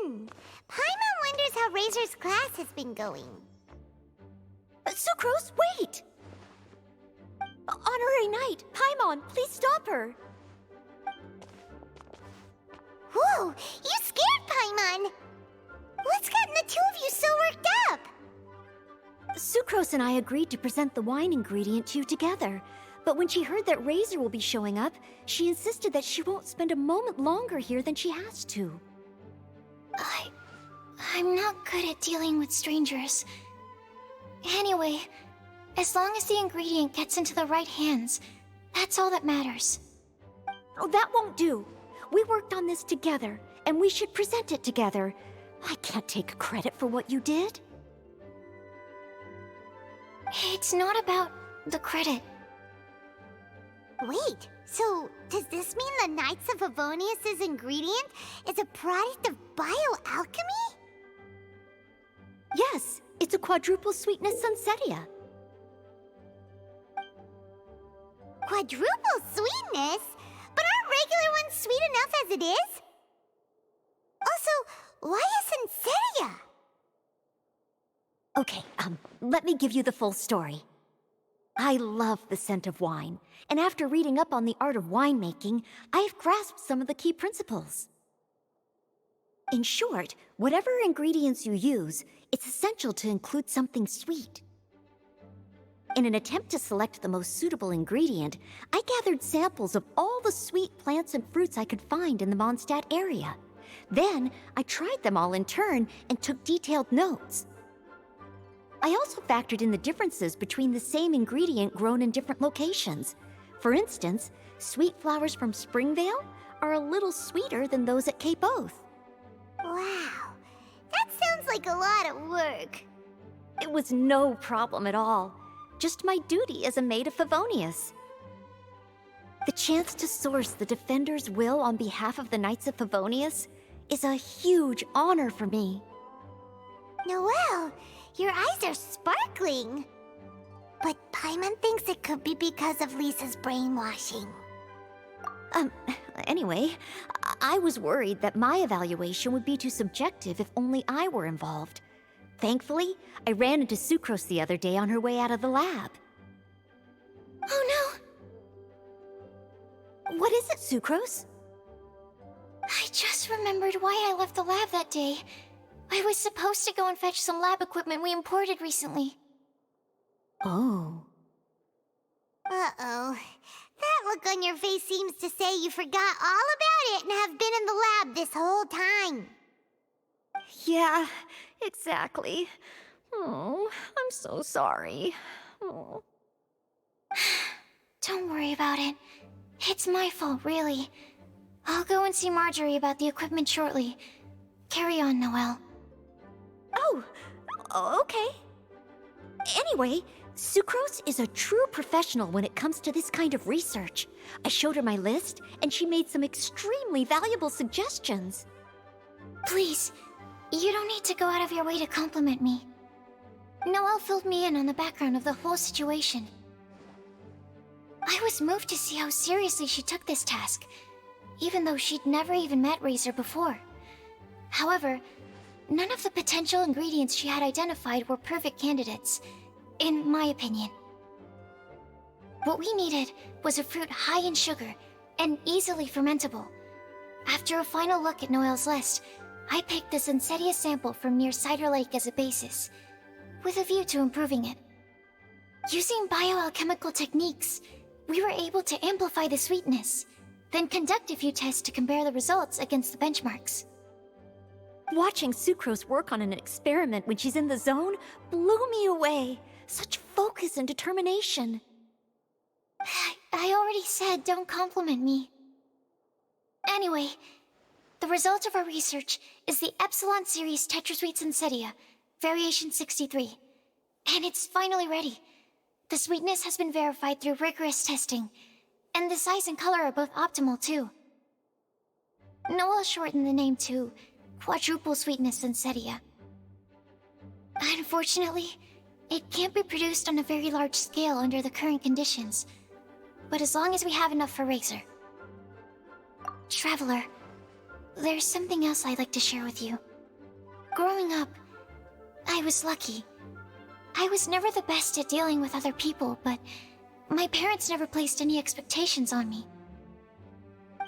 Paimon wonders how Razor's class has been going. Sucrose, wait! Honorary Knight, Paimon, please stop her! Whoa, you scared Paimon! What's gotten the two of you so worked up? Sucrose and I agreed to present the wine ingredient to you together. But when she heard that Razor will be showing up, she insisted that she won't spend a moment longer here than she has to. I'm not good at dealing with strangers. Anyway, as long as the ingredient gets into the right hands, that's all that matters. Oh, that won't do. We worked on this together, and we should present it together. I can't take credit for what you did. It's not about the credit. Wait, so does this mean the Knights of Favonius' ingredient is a product of bioalchemy? Yes, it's a quadruple sweetness sunsetia. Quadruple sweetness? But aren't regular ones sweet enough as it is? Also, why a sunsetia? Okay, let me give you the full story. I love the scent of wine, and after reading up on the art of winemaking, I've grasped some of the key principles. In short, whatever ingredients you use, it's essential to include something sweet. In an attempt to select the most suitable ingredient, I gathered samples of all the sweet plants and fruits I could find in the Mondstadt area. Then, I tried them all in turn and took detailed notes. I also factored in the differences between the same ingredient grown in different locations. For instance, sweet flowers from Springvale are a little sweeter than those at Cape Oath. Wow, that sounds like a lot of work. It was no problem at all. Just my duty as a maid of Favonius. The chance to source the Defender's will on behalf of the Knights of Favonius is a huge honor for me. Noelle, your eyes are sparkling. But Paimon thinks it could be because of Lisa's brainwashing. Anyway, I was worried that my evaluation would be too subjective if only I were involved. Thankfully, I ran into Sucrose the other day on her way out of the lab. Oh no! What is it, Sucrose? I just remembered why I left the lab that day. I was supposed to go and fetch some lab equipment we imported recently. Oh. Uh-oh. That look on your face seems to say you forgot all about it and have been in the lab this whole time. Yeah, exactly. Oh, I'm so sorry. Oh. Don't worry about it. It's my fault, really. I'll go and see Marjorie about the equipment shortly. Carry on, Noelle. Oh, okay. Anyway, Sucrose is a true professional when it comes to this kind of research. I showed her my list, and she made some extremely valuable suggestions. Please, you don't need to go out of your way to compliment me. Noelle filled me in on the background of the whole situation. I was moved to see how seriously she took this task, even though she'd never even met Razor before. However, none of the potential ingredients she had identified were perfect candidates, in my opinion. What we needed was a fruit high in sugar and easily fermentable. After a final look at Noelle's list, I picked the Sunsetia sample from near Cider Lake as a basis, with a view to improving it. Using bioalchemical techniques, we were able to amplify the sweetness, then conduct a few tests to compare the results against the benchmarks. Watching Sucrose work on an experiment when she's in the zone blew me away. Such focus and determination. I already said don't compliment me. Anyway, the result of our research is the Epsilon Series Tetrasweet Sunsetia, Variation 63. And it's finally ready. The sweetness has been verified through rigorous testing, and the size and color are both optimal too. Noelle shortened the name to Quadruple Sweetness Sunsetia. Unfortunately, it can't be produced on a very large scale under the current conditions, but as long as we have enough for Razor. Traveler, there's something else I'd like to share with you. Growing up, I was lucky. I was never the best at dealing with other people, but my parents never placed any expectations on me.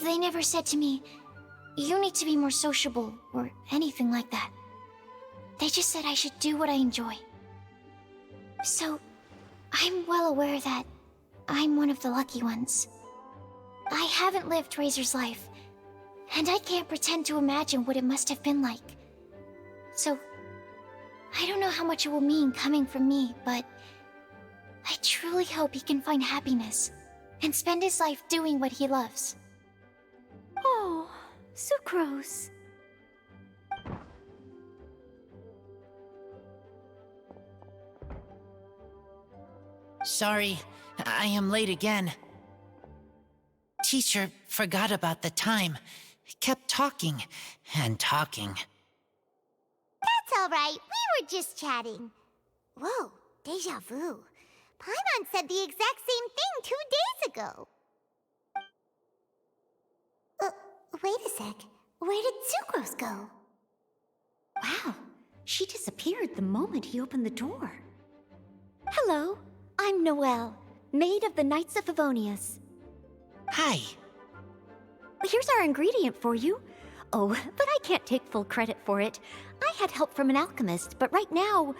They never said to me, "You need to be more sociable," or anything like that. They just said I should do what I enjoy. So, I'm well aware that I'm one of the lucky ones. I haven't lived Razor's life, and I can't pretend to imagine what it must have been like. So, I don't know how much it will mean coming from me, but I truly hope he can find happiness and spend his life doing what he loves. Oh, Sucrose. Sorry, I am late again. Teacher forgot about the time. Kept talking and talking. That's all right. We were just chatting. Whoa, deja vu. Paimon said the exact same thing 2 days ago. Wait a sec. Where did Sucrose go? Wow, she disappeared the moment he opened the door. Hello, I'm Noelle, maid of the Knights of Favonius. Hi. Here's our ingredient for you. Oh, but I can't take full credit for it. I had help from an alchemist, but right now,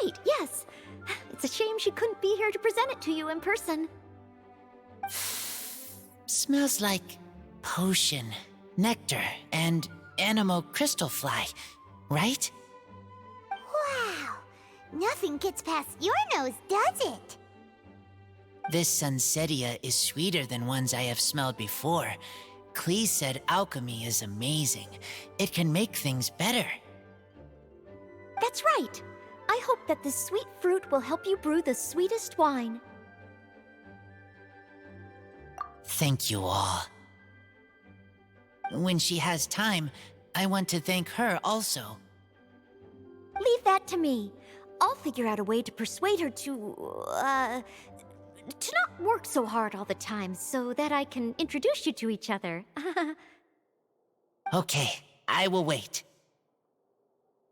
Right, yes. It's a shame she couldn't be here to present it to you in person. Smells like potion, nectar, and animal crystal fly, right? Wow. Nothing gets past your nose, does it? This Sunsetia is sweeter than ones I have smelled before. Klee said alchemy is amazing. It can make things better. That's right. I hope that this sweet fruit will help you brew the sweetest wine. Thank you all. When she has time, I want to thank her also. Leave that to me. I'll figure out a way to persuade her to not work so hard all the time so that I can introduce you to each other. Okay, I will wait.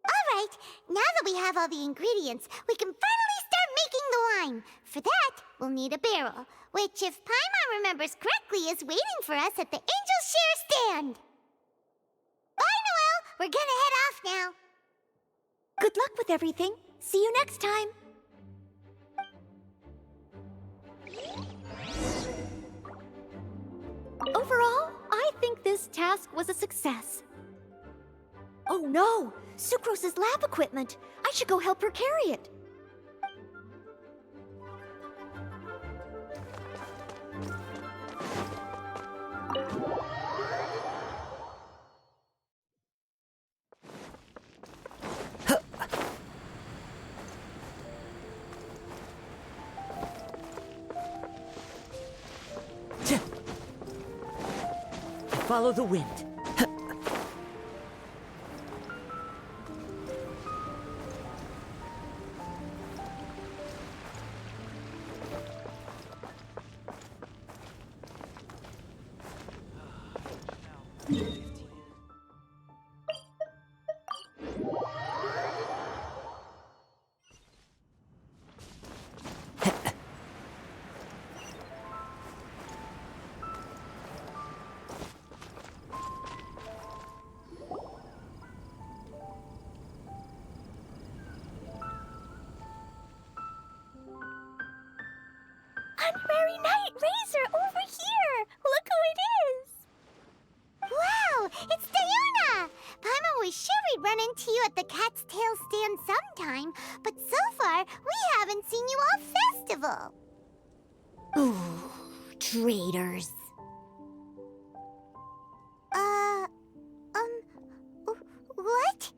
All right. Now that we have all the ingredients, we can finally start making the wine. For that, we'll need a barrel, which, if Paimon remembers correctly, is waiting for us at the Angel Share stand. Bye, Noelle. We're gonna head off now. Good luck with everything. See you next time. Overall, I think this task was a success. Oh no! Sucrose's lab equipment! I should go help her carry it. Follow the wind. Honorary Knight Razor over here! Look who it is! Wow, it's Diona! Paimon was sure we'd run into you at the Cat's Tail stand sometime, but so far, we haven't seen you all festival. Ooh, traitors. What?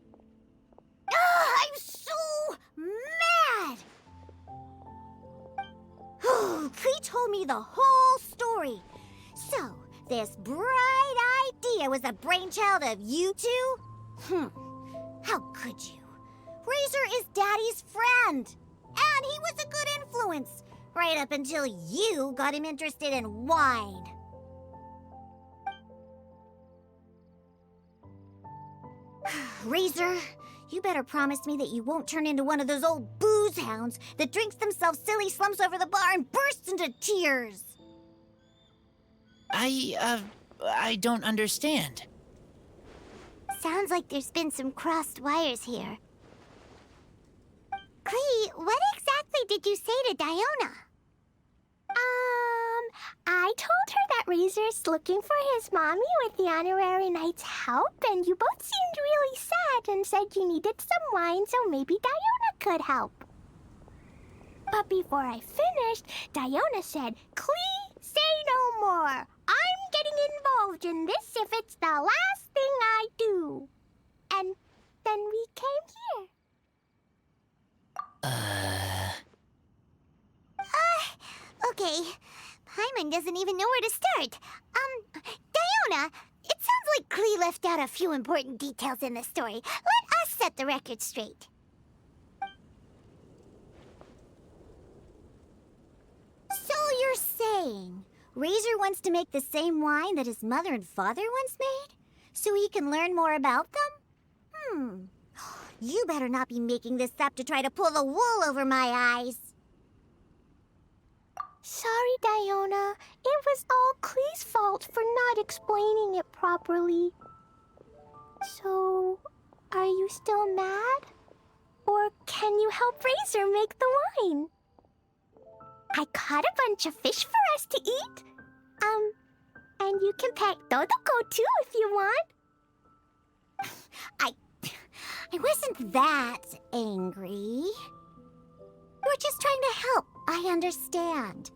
I'm so mad! Klee told me the whole story. So, this bright idea was the brainchild of you two? How could you? Razor is Daddy's friend. And he was a good influence. Right up until you got him interested in wine. Razor, you better promise me that you won't turn into one of those old booze hounds that drinks themselves silly, slumps over the bar, and bursts into tears. I don't understand. Sounds like there's been some crossed wires here. Clee, what exactly did you say to Diona? I told her that Razor's looking for his mommy with the honorary knight's help, and you both seemed really sad and said you needed some wine, so maybe Diona could help. But before I finished, Diona said, "Clee, say no more. I'm getting involved in this if it's the last thing I do." And then we came here. Okay. Paimon doesn't even know where to start. Diona, it sounds like Clee left out a few important details in the story. Let us set the record straight. So you're saying Razor wants to make the same wine that his mother and father once made? So he can learn more about them? You better not be making this up to try to pull the wool over my eyes. Sorry, Diona. It was all Clee's fault for not explaining it properly. So, are you still mad? Or can you help Razor make the wine? I caught a bunch of fish for us to eat. And you can pet Dodoko too if you want. I wasn't that angry. We're just trying to help. I understand.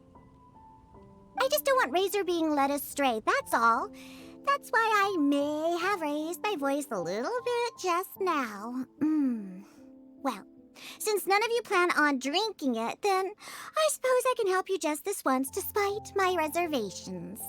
I just don't want Razor being led astray, that's all. That's why I may have raised my voice a little bit just now. Well, since none of you plan on drinking it, then I suppose I can help you just this once despite my reservations.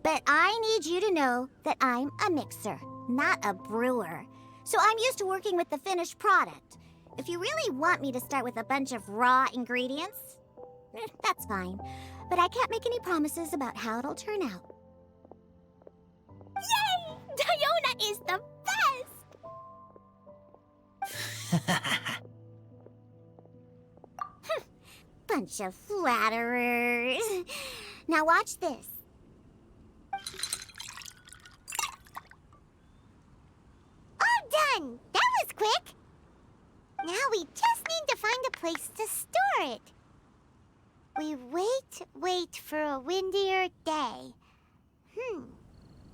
But I need you to know that I'm a mixer, not a brewer. So I'm used to working with the finished product. If you really want me to start with a bunch of raw ingredients, that's fine. But I can't make any promises about how it'll turn out. Yay! Diona is the best! Bunch of flatterers. Now watch this. All done! That was quick! Now we just need to find a place to store it. We wait for a windier day.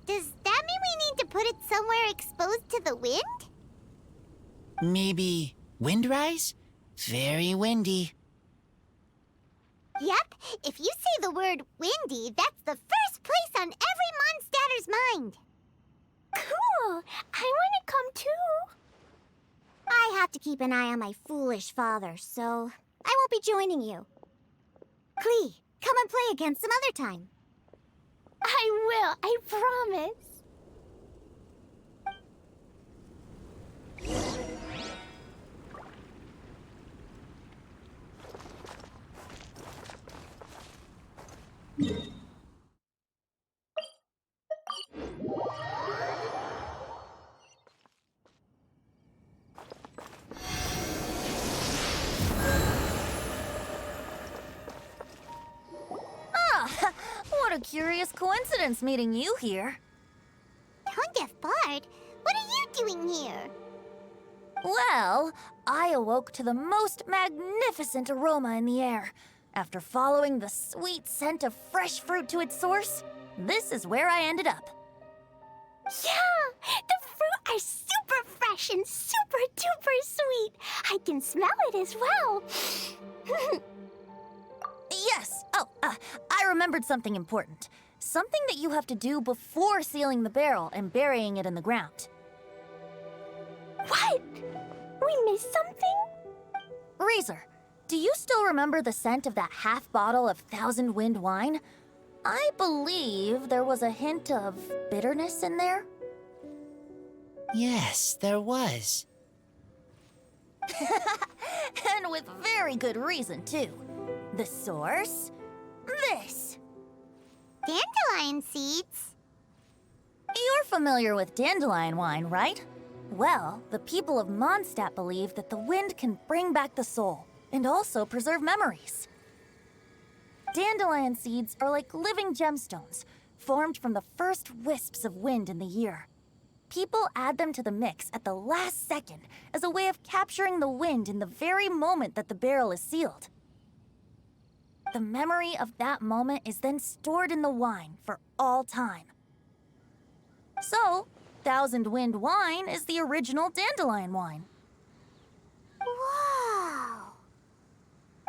Does that mean we need to put it somewhere exposed to the wind? Maybe Windrise? Very windy. Yep, if you say the word windy, that's the first place on every Mondstatter's mind. Cool! I want to come too. I have to keep an eye on my foolish father, so I won't be joining you. Clee, come and play again some other time. I will, I promise. What a curious coincidence meeting you here. Tone-deaf Bard, what are you doing here? Well, I awoke to the most magnificent aroma in the air. After following the sweet scent of fresh fruit to its source, this is where I ended up. Yeah! The fruit are super fresh and super duper sweet. I can smell it as well. Yes. I remembered something important. Something that you have to do before sealing the barrel and burying it in the ground. What? We missed something? Razor, do you still remember the scent of that half bottle of Thousand Wind wine? I believe there was a hint of bitterness in there. Yes, there was. And with very good reason, too. The source? This. dandelion seeds. You're familiar with dandelion wine, right? Well, the people of Mondstadt believe that the wind can bring back the soul and also preserve memories. Dandelion seeds are like living gemstones, formed from the first wisps of wind in the year. People add them to the mix at the last second as a way of capturing the wind in the very moment that the barrel is sealed. The memory of that moment is then stored in the wine for all time. So, Thousand Wind wine is the original dandelion wine. Whoa!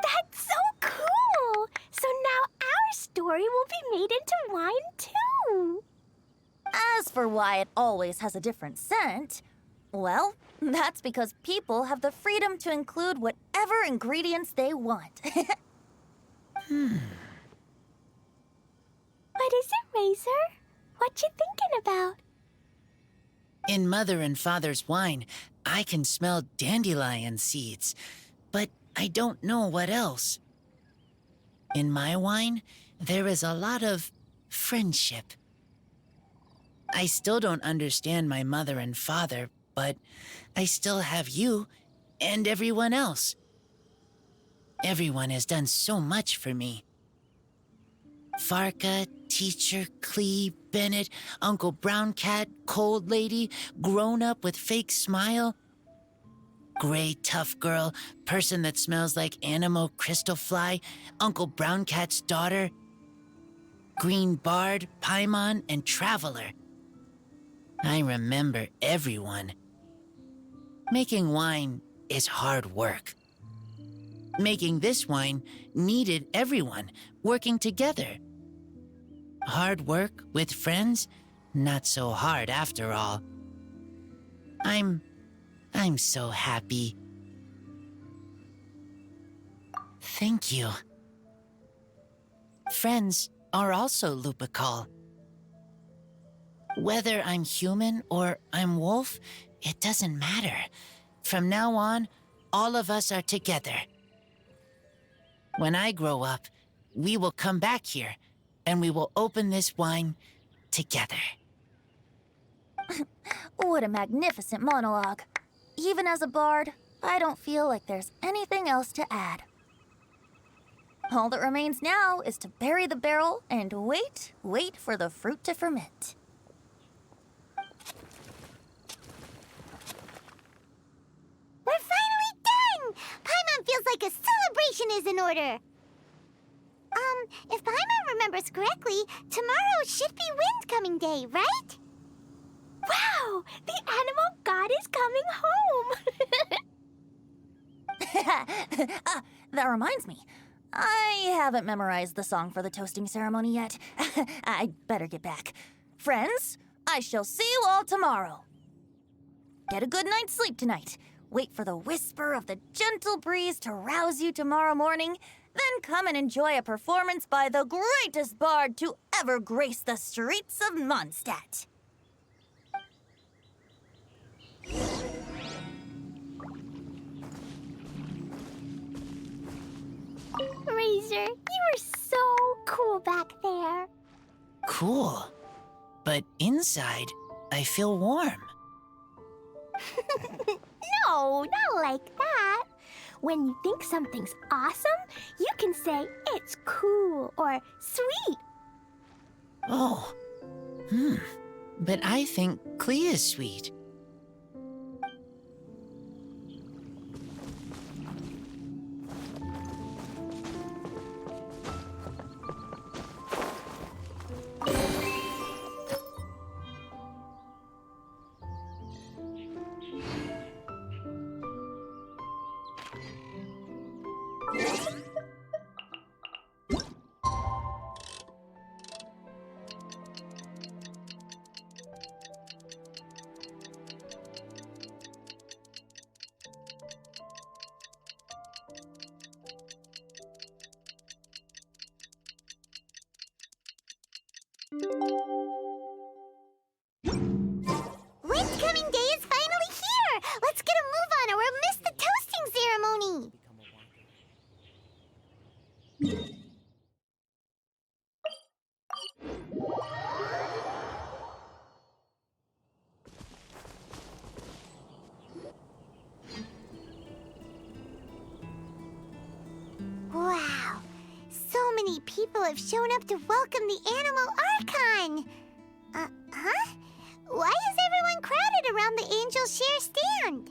That's so cool! So now our story will be made into wine too! As for why it always has a different scent, well, that's because people have the freedom to include whatever ingredients they want. What is it, Razor? What you thinking about? In Mother and Father's wine, I can smell dandelion seeds, but I don't know what else. In my wine, there is a lot of friendship. I still don't understand my mother and father, but I still have you and everyone else. Everyone has done so much for me. Farka, Teacher, Clee, Bennett, Uncle Brown Cat, Cold Lady, Grown Up with Fake Smile, Gray Tough Girl, Person that Smells like Animo Crystal Fly, Uncle Brown Cat's Daughter, Green Bard, Paimon, and Traveler. I remember everyone. Making wine is hard work. Making this wine needed everyone working together. Hard work with friends? Not so hard after all. I'm so happy. Thank you. Friends are also Lupical. Whether I'm human or I'm wolf, it doesn't matter. From now on, all of us are together. When I grow up, we will come back here, and we will open this wine together. What a magnificent monologue. Even as a bard, I don't feel like there's anything else to add. All that remains now is to bury the barrel and wait for the fruit to ferment. We're finally done! Paimon feels like a celebration is in order. If Paimon remembers correctly, tomorrow should be Wind-coming day, right? Wow! The animal god is coming home! That reminds me. I haven't memorized the song for the toasting ceremony yet. I'd better get back. Friends, I shall see you all tomorrow. Get a good night's sleep tonight. Wait for the whisper of the gentle breeze to rouse you tomorrow morning. Then come and enjoy a performance by the greatest bard to ever grace the streets of Mondstadt. Razor, you were so cool back there. Cool. But inside, I feel warm. No, not like that. When you think something's awesome, you can say it's cool or sweet. Oh. But I think Clee is sweet. Wind-coming day is finally here! Let's get a move on or we'll miss the toasting ceremony! many people have shown up to welcome the Animal Archon. Huh? Why is everyone crowded around the Angel Share stand?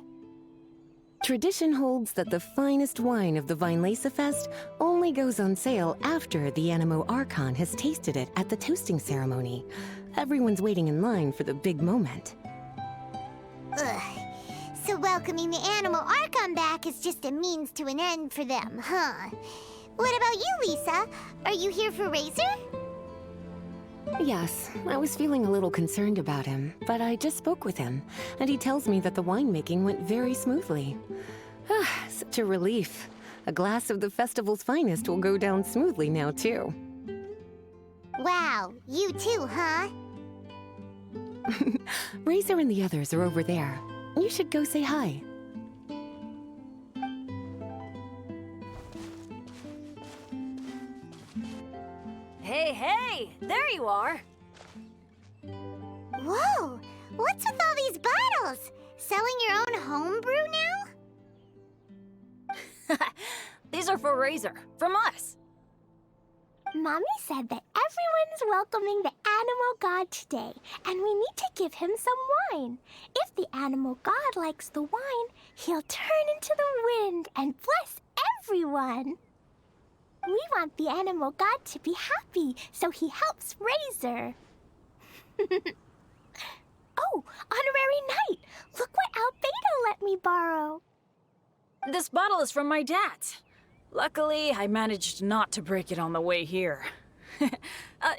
Tradition holds that the finest wine of the Weinlesefest only goes on sale after the Animo Archon has tasted it at the toasting ceremony. Everyone's waiting in line for the big moment. Ugh. So welcoming the Animal Archon back is just a means to an end for them, huh? What about you, Lisa? Are you here for Razor? Yes, I was feeling a little concerned about him, but I just spoke with him, and he tells me that the winemaking went very smoothly. Such a relief. A glass of the festival's finest will go down smoothly now, too. Wow, you too, huh? Razor and the others are over there. You should go say hi. Hey, there you are. Whoa! What's with all these bottles? Selling your own homebrew now? These are for Razor, from us. Mommy said that everyone's welcoming the Animal God today, and we need to give him some wine. If the Animal God likes the wine, he'll turn into the wind and bless everyone. We want the Animal God to be happy, so he helps Razor. Oh, Honorary Knight! Look what Albedo let me borrow. This bottle is from my dad. Luckily, I managed not to break it on the way here.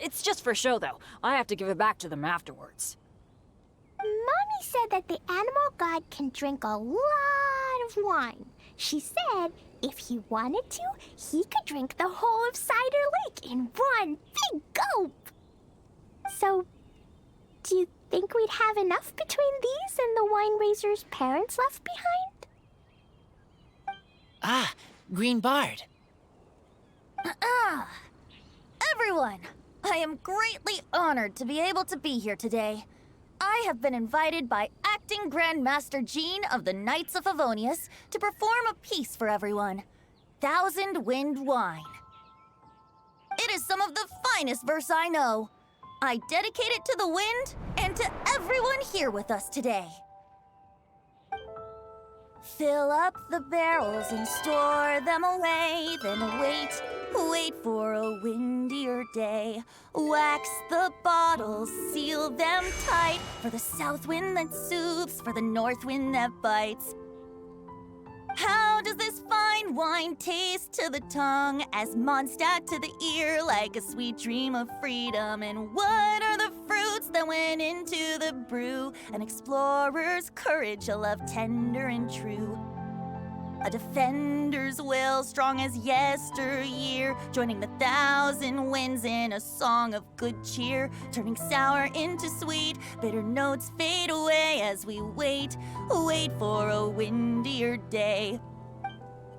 It's just for show, though. I have to give it back to them afterwards. Mommy said that the Animal God can drink a lot of wine. She said if he wanted to, he could drink the whole of Cider Lake in one big gulp. So, do you think we'd have enough between these and the wine raiser's parents left behind? Ah, Green Bard. Everyone, I am greatly honored to be able to be here today. I have been invited by Acting Grand Master Jean of the Knights of Favonius to perform a piece for everyone. Thousand Wind Wine. It is some of the finest verse I know. I dedicate it to the wind and to everyone here with us today. Fill up the barrels and store them away, then wait for a windier day. Wax the bottles, seal them tight, for the south wind that soothes, for the north wind that bites. How does this fine wine taste to the tongue, as Mondstadt to the ear, like a sweet dream of freedom? And what are the fruits that went into the brew? An explorer's courage, a love tender and true. A defender's will, strong as yesteryear, joining the thousand winds in a song of good cheer, turning sour into sweet, bitter notes fade away as we wait for a windier day.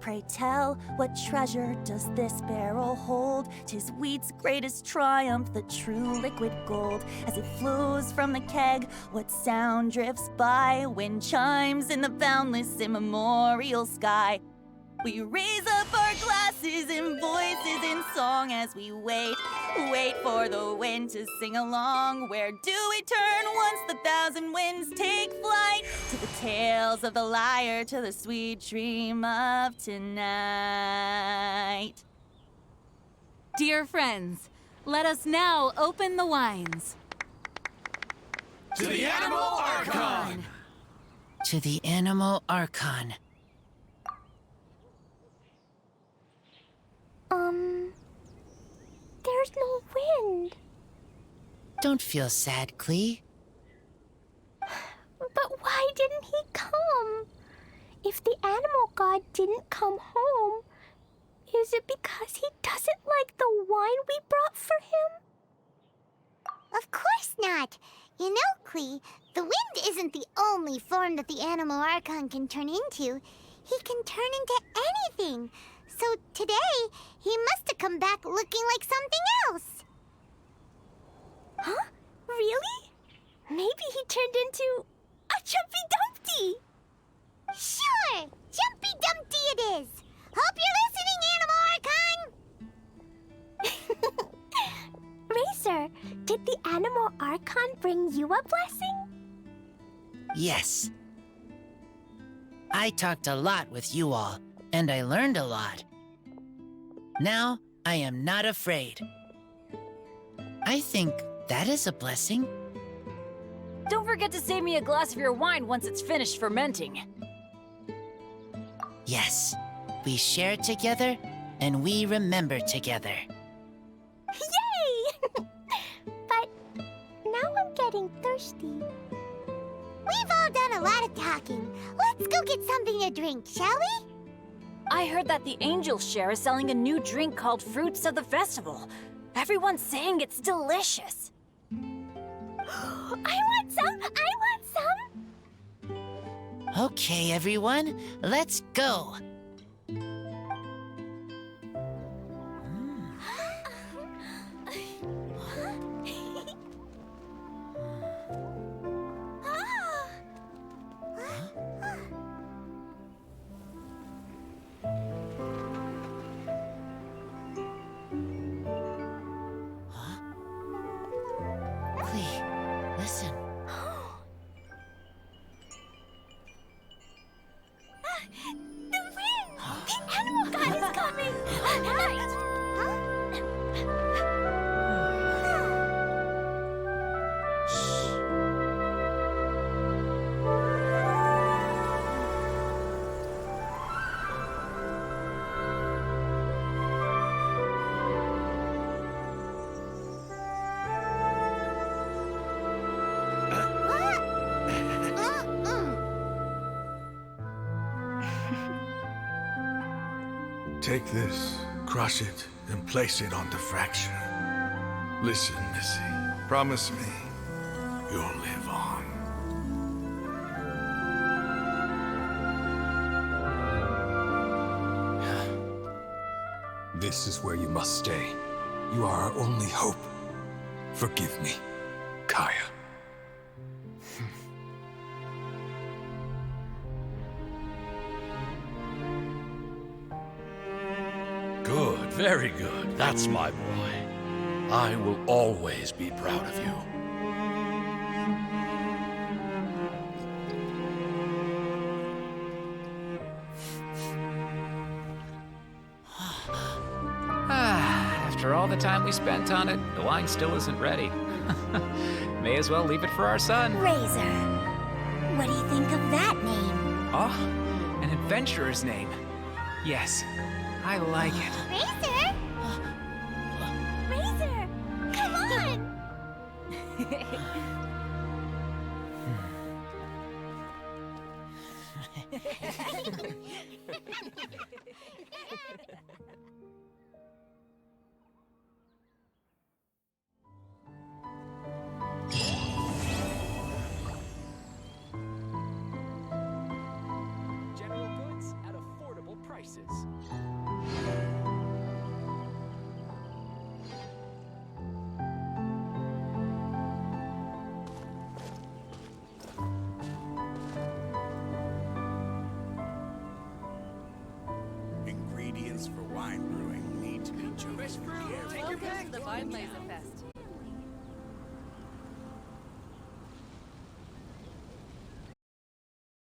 Pray tell, what treasure does this barrel hold? 'Tis wheat's greatest triumph, the true liquid gold. As it flows from the keg, what sound drifts by? Wind chimes in the boundless immemorial sky. We raise up our glasses and voices in song as we wait for the wind to sing along. Where do we turn once the thousand winds take flight? To the tales of the lyre, to the sweet dream of tonight. Dear friends, let us now open the wines. To the Animal Archon! To the Animal Archon. There's no wind. Don't feel sad, Klee. But why didn't he come? If the Animal God didn't come home, is it because he doesn't like the wine we brought for him? Of course not. You know, Klee, the wind isn't the only form that the Animal Archon can turn into. He can turn into anything. So today, he must have come back looking like something else. Huh? Really? Maybe he turned into a Jumpy Dumpty. Sure! Jumpy Dumpty it is! Hope you're listening, Animal Archon! Razor, did the Animal Archon bring you a blessing? Yes. I talked a lot with you all, and I learned a lot. Now, I am not afraid. I think that is a blessing. Don't forget to save me a glass of your wine once it's finished fermenting. Yes, we share together, and we remember together. Yay! But now I'm getting thirsty. We've all done a lot of talking. Let's go get something to drink, shall we? I heard that the Angel Share is selling a new drink called Fruits of the Festival. Everyone's saying it's delicious. I want some! I want some! Okay, everyone, let's go. Listen. The wind! The Animal God is coming! All right! Take this, crush it, and place it on the fracture. Listen, Missy. Promise me you'll live on. This is where you must stay. You are our only hope. Forgive me, Kaya. Good, very good. That's my boy. I will always be proud of you. After all the time we spent on it, the wine still isn't ready. May as well leave it for our son. Razor. What do you think of that name? Oh, an adventurer's name. Yes, I like it. Razor? Razor! Come on! General goods at affordable prices. Ingredients for wine brewing need to be chosen carefully. Welcome to the Weinlesefest.